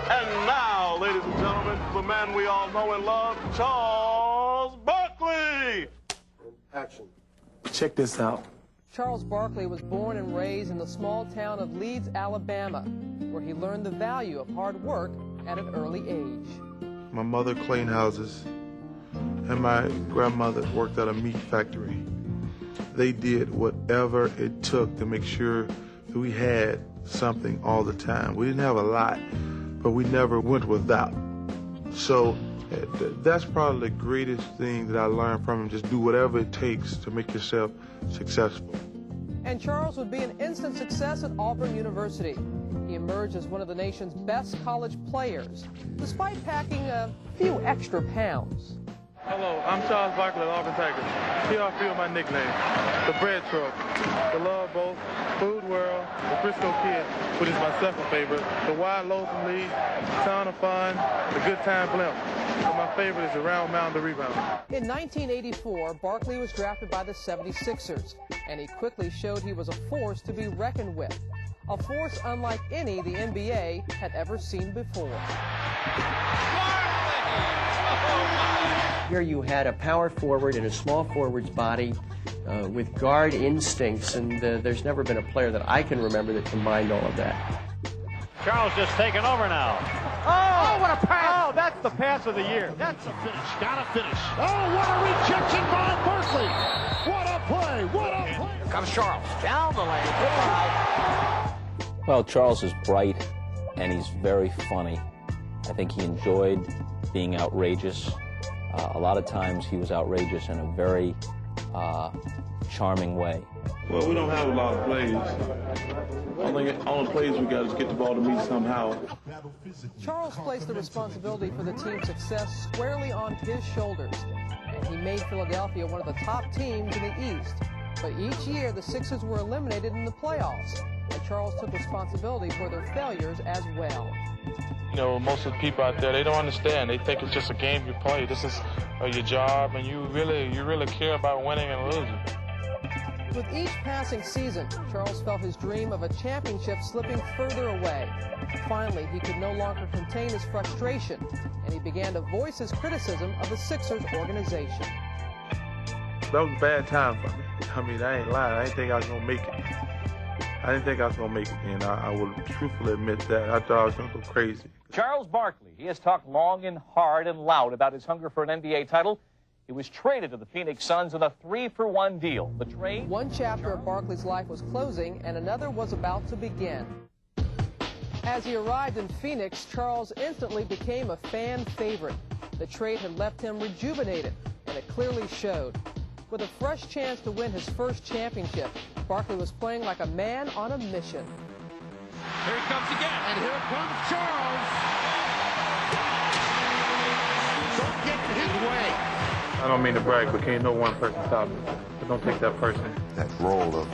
And now, ladies and gentlemen, the man we all know and love, Charles Barkley. Action. Check this out. Charles Barkley was born and raised in the small town of Leeds, Alabama, where he learned the value of hard work at an early age. My mother cleaned houses, and my grandmother worked at a meat factory. They did whatever it took to make sure that we had something all the time. We didn't have a lot, but we never went without. So that's probably the greatest thing that I learned from him. Just do whatever it takes to make yourself successful. And Charles would be an instant success at Auburn University. He emerged as one of the nation's best college players, despite packing a few extra pounds. Hello, I'm Charles Barkley at Auburn Tigers. Here are a few of my nicknames. The Bread Truck, the Love Boat, Food World, the Frisco Kid, which is my second favorite, the Wide Lonesome League, Town of Fun, the Good Time Blimp. But my favorite is the Round Mound the Rebound. In 1984, Barkley was drafted by the 76ers, and he quickly showed he was a force to be reckoned with. A force unlike any the NBA had ever seen before. Here you had a power forward in a small forward's body with guard instincts, and there's never been a player that I can remember that combined all of that. Charles just taking over now. Oh, what a pass! Oh, that's the pass of the year. That's a finish. Gotta finish. Oh, what a rejection by Barkley! What a play! What a play! Here comes Charles. Down the lane. Goodbye. Well, Charles is bright, and he's very funny. I think he enjoyed being outrageous. A lot of times he was outrageous in a very charming way. Well, we don't have a lot of plays. Only plays we got is get the ball to me somehow. Charles placed the responsibility for the team's success squarely on his shoulders, and he made Philadelphia one of the top teams in the East. But each year, the Sixers were eliminated in the playoffs, and Charles took responsibility for their failures as well. You know, most of the people out there, they don't understand. They think it's just a game you play. This is your job, and you really care about winning and losing. With each passing season, Charles felt his dream of a championship slipping further away. Finally, he could no longer contain his frustration, and he began to voice his criticism of the Sixers organization. That was a bad time for me. I mean, I ain't lying. I didn't think I was going to make it. And I will truthfully admit that. I thought I was going to go crazy. Charles Barkley, he has talked long and hard and loud about his hunger for an NBA title. He was traded to the Phoenix Suns in a 3-for-1 deal. The trade? One chapter of Barkley's life was closing, and another was about to begin. As he arrived in Phoenix, Charles instantly became a fan favorite. The trade had left him rejuvenated, and it clearly showed. With a fresh chance to win his first championship, Barkley was playing like a man on a mission. Here he comes again, and here comes Charles. Don't get in his way. I don't mean to brag, but can't no one person stop me. But don't take that person. That role of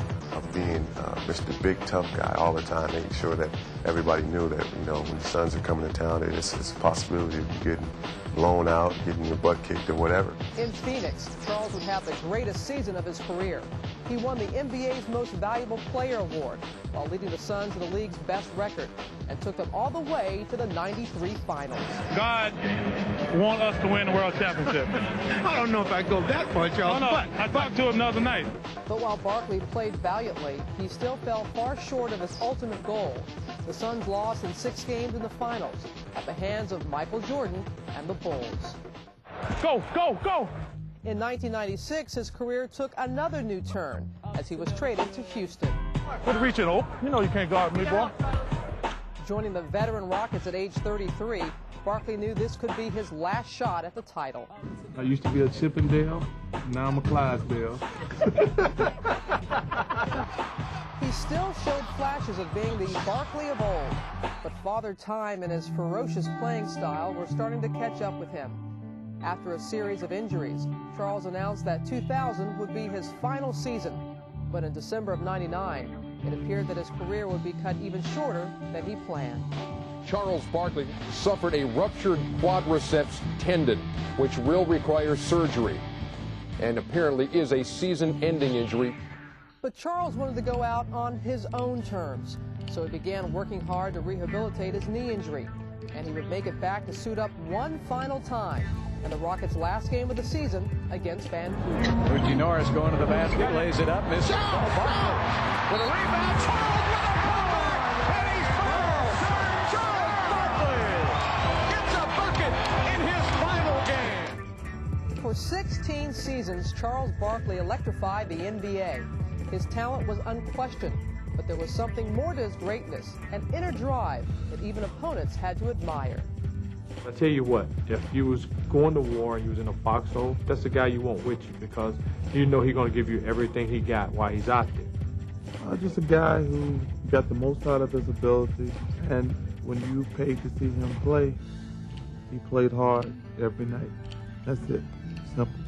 being Mr. Big Tough Guy all the time, making sure that everybody knew that, you know, when the Suns are coming to town, it's a possibility of you getting blown out, getting your butt kicked or whatever. In Phoenix, Charles would have the greatest season of his career. He won the NBA's Most Valuable Player award while leading the Suns to the league's best record and took them all the way to the '93 finals. God want us to win the world championship. I don't know if I go that far, Charles. No, I talked to him the other night. But while Barkley played valiantly, he still fell far short of his ultimate goal. The Suns lost in 6 games in the finals at the hands of Michael Jordan and the Bulls. Go, go, go! In 1996, his career took another new turn as he was traded to Houston. Good reaching, Oak. You know you can't guard me, boy. Joining the veteran Rockets at age 33, Barkley knew this could be his last shot at the title. I used to be a Chippendale, now I'm a Clydesdale. He still showed flashes of being the Barkley of old, but Father Time and his ferocious playing style were starting to catch up with him. After a series of injuries, Charles announced that 2000 would be his final season, but in December of '99, it appeared that his career would be cut even shorter than he planned. Charles Barkley suffered a ruptured quadriceps tendon, which will require surgery, and apparently is a season-ending injury. But Charles wanted to go out on his own terms, so he began working hard to rehabilitate his knee injury. and he would make it back to suit up one final time in the Rockets' last game of the season against Vancouver. Ricky Norris going to the basket, lays it up, misses. Barkley with a rebound. Charles with a putback, and he's fouled. Charles Barkley gets a bucket in his final game. For 16 seasons, Charles Barkley electrified the NBA. His talent was unquestioned, but there was something more to his greatness, an inner drive that even opponents had to admire. I tell you what, if you was going to war and you was in a foxhole, that's the guy you want with you, because you know he's going to give you everything he got while he's out there. Just a guy who got the most out of his ability, and when you paid to see him play, he played hard every night. That's it. Simple.